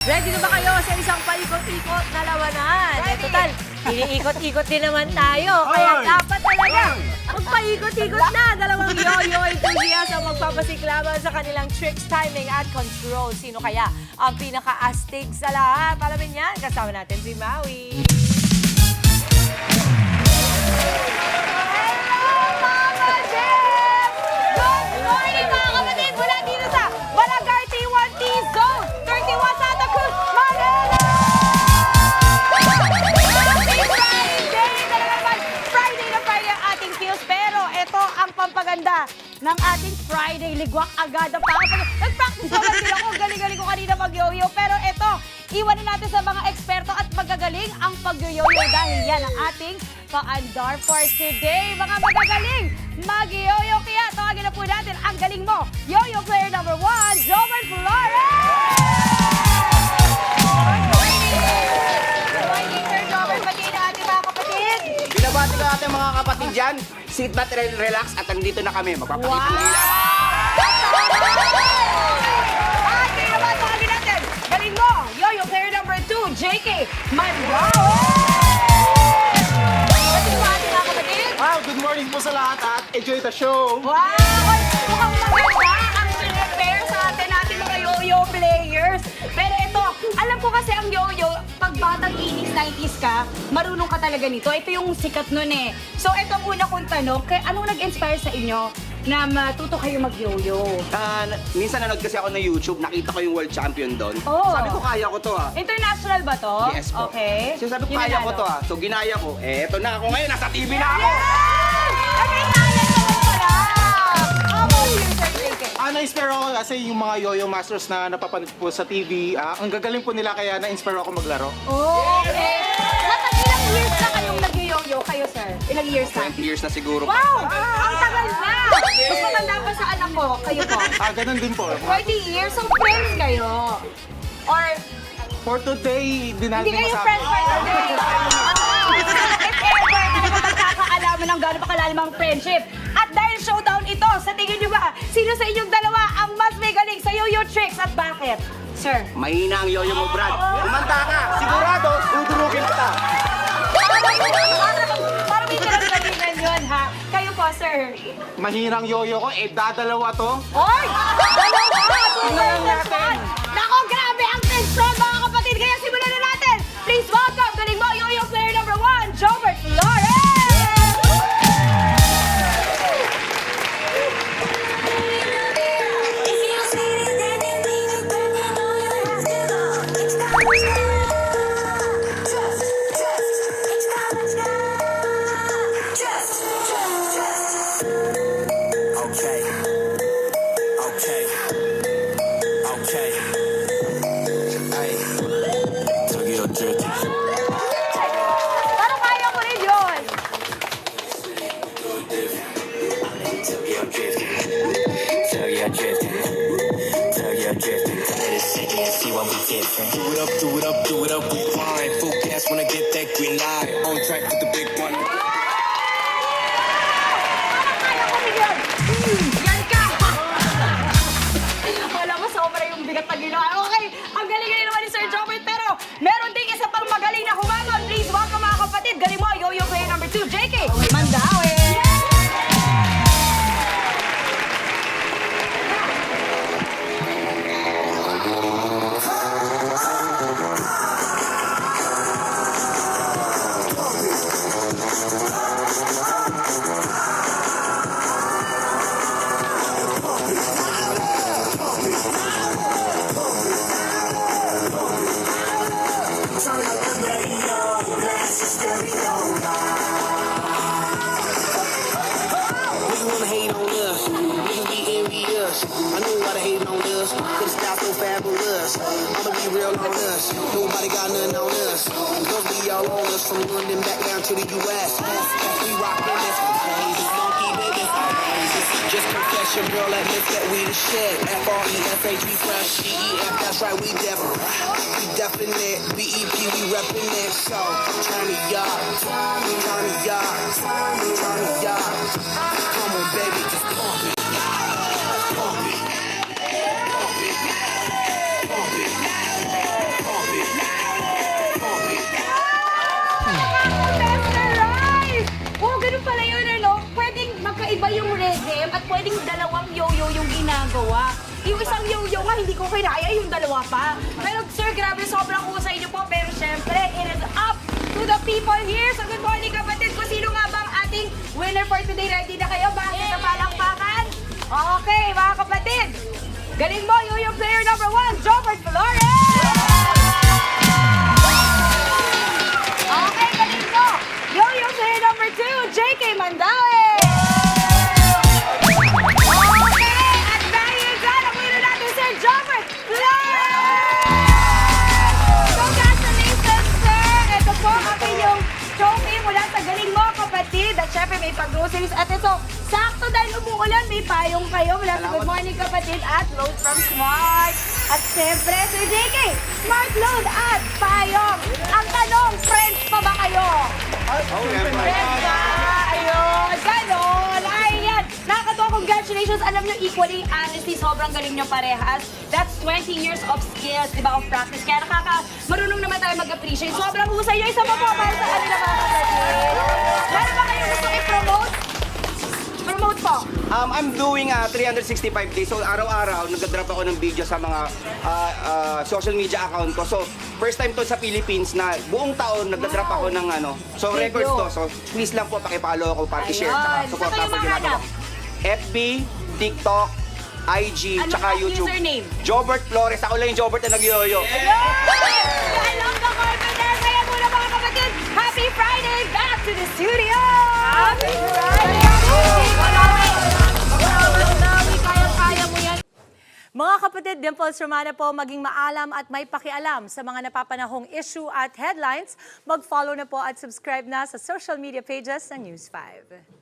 Ready na ba kayo sa isang paikot-ikot na labanan? Eh, total, iniikot-ikot din naman tayo. Kaya dapat talaga magpaikot-ikot na. Dalawang yo-yo enthusiasts ang magpapasiklaban sa kanilang tricks, timing at control. Sino kaya ang pinaka-astig sa lahat? Alamin yan, kasama natin si Maui. ng ating Friday Ligwak agad ang nag-practice naman din ako. Galing-galing ko kanina mag-yo-yo. Pero eto, iwanin natin sa mga eksperto at magagaling ang pag-yo-yo dahil yan ang ating paandar for today. Mga magagaling, mag-yo-yo. Kaya tawagin na po natin ang galing mo. Yo-yo player number 1, Jomar Flores! Good morning, Sir Jomar. Batiin na ating mga kapatid. Binabati ko ating mga kapatid dyan. Sit back, relax, at nandito na kami. Magpapakita na ilan. Okay, naman, tawagin natin. Galing mo, yo-yo player number 2, JK Mandrao. Batiin mo ating mga kapatid. Wow, good morning po sa lahat at enjoy the show. Wow! Mukhang maganda ang prepare sa natin mga yo-yo players. Pero ito, alam ko kasi ang yo-yo, pag batang 80s, 90s ka, marunong ka talaga nito. Ito yung sikat nun eh. So ito ang una kong tanong, anong nag-inspire sa inyo na matuto kayo mag-yo-yo? Minsan nanood kasi ako na YouTube, nakita ko yung world champion doon. Oh. Sabi ko, kaya ko to International ba to? Yes po. Okay. So sabi ko, Yung kaya ko nanalo? to So ginaya ko. Eto na ako ngayon, nasa TV na ako. Yes! May talent naman pala! How about you, Sir JK? Na-inspire ako kasi yung mga yo-yo masters na napapanood po sa TV. Ang gagaling po nila kaya na-inspire ako maglaro. Oh, okay. Matag ilang years na kayong nag-yo-yo kayo, sir? Ilang years na? 20 years na siguro. Wow! Ang tagal na! Mas matanda pa sa anak ko. Kayo po? Ganun din po. 40 years? So, friends kayo? Or For today, di natin hindi kayo masabi. friends for today? If ever, talaga magkakaalaman ng gano'n pa kalalim ang friendship. At dahil showdown ito, sa tingin nyo ba, sino sa inyong dalawa ang mas may galing sa yo-yo tricks at bakit? Sir? Mahina ang yoyo mo, Brad. Kumanta ka, sigurado, dudurugin kita. Parang may pinagsabihan yun, ha? Kayo po, sir? Mahirang yo-yo ko, dadalawa to. Oy! Dalawa! Tingnan natin. Nako, grabe ang tension, mga kapatid. Kaya simulan na natin. Please welcome, galing mo, yo-yo player number 1, Jomar Flores! Parang kaya ko rin yun. Do it up, we fine. Full gas when I get that green light. On track with the big one. Kaya ko rin yun. Yan ka! Wala mo, sobra yung bigat na ginawa. Okay, ang galing-galing naman ni Sir Jomar. Pero meron ding isa pang magaling na humangon. Please welcome mga kapatid. Galing mo, yo-yo player number 2, JK Mandawe. Niggas wanna hate on us. Niggas be envious. I know why they hating on us. Cause style so fabulous. I'ma be real on us. Nobody got nothing on us. Girls be all on us from London back down to the US. We rockin' this. Crazy monkey baby. Just confession, girl, admit that we the shit. F-R-E-S-H, we fresh. E-E-F, that's right, we devil. We definite. B-E-P, we reppin' it. So, turn it up. Turn it up. Turn it up. Come on, baby, just pump it. Pump it. Pump it. Pump it. pwedeng dalawang yo-yo yung ginagawa. Yung isang yo-yo nga, hindi ko kinaya, yung dalawa pa. Pero sir, grabe, sobrang husay niyo po. Pero syempre, it is up to the people here. So good morning kapatid. Kung sino nga bang ating winner for today? Ready na kayo? Bakit na palakpakan? Okay, mga kapatid. Galing mo, yo-yo player number 1, Jobert Flores! Okay, galing mo. Yo-yo player number 2, JK Mandawe! Okay, at dahil dyan, ang winner natin si Jobert Flores! Congratulations, sir! Ito po ang inyong trophy mula sa galing mo, kapatid. At syempre, may pag-groceries. At ito, sakto dahil umuulan, may payong kayo mula sa Good Morning, kapatid, at Load from Smart. At syempre, Sir JK, Smart Load at payong. Ang tanong, friends pa ba kayo? Friends ba? Ayun, ganon. Ayan. Nakakatawa, congratulations. Alam nyo, equally, honestly, sobrang galing nyo parehas. That's 20 years of skills, di ba, of practice. Kaya marunong naman tayo mag-appreciate. Sobrang husay nyo. Isa pa po para sa kanila, mga kapatid. Meron ba kayo gusto i-promote? Promote po. I'm doing 365 days. So araw-araw nagda-drop ako ng video sa mga social media account ko. So first time to sa Philippines na buong taon nagda-drop ako ng ano. So Video. records to. So please lang po paki-follow ako, paki-share, tsaka Ayun. support Saan kayo po ginagawa. mahanap? FB, TikTok, IG, Ano tsaka ang YouTube. username? Jobert Flores. Ako lang yung Jobert na nag-yoyo. Ayun! I love the confidence. Kaya muna, mga kapatid, happy Friday! Back to the studio! Happy Friday! Kaya mo yan. Mga kapatid, Dimples Romana po, maging maalam at may pakialam sa mga napapanahong issue at headlines. Mag-follow na po at subscribe na sa social media pages ng News 5.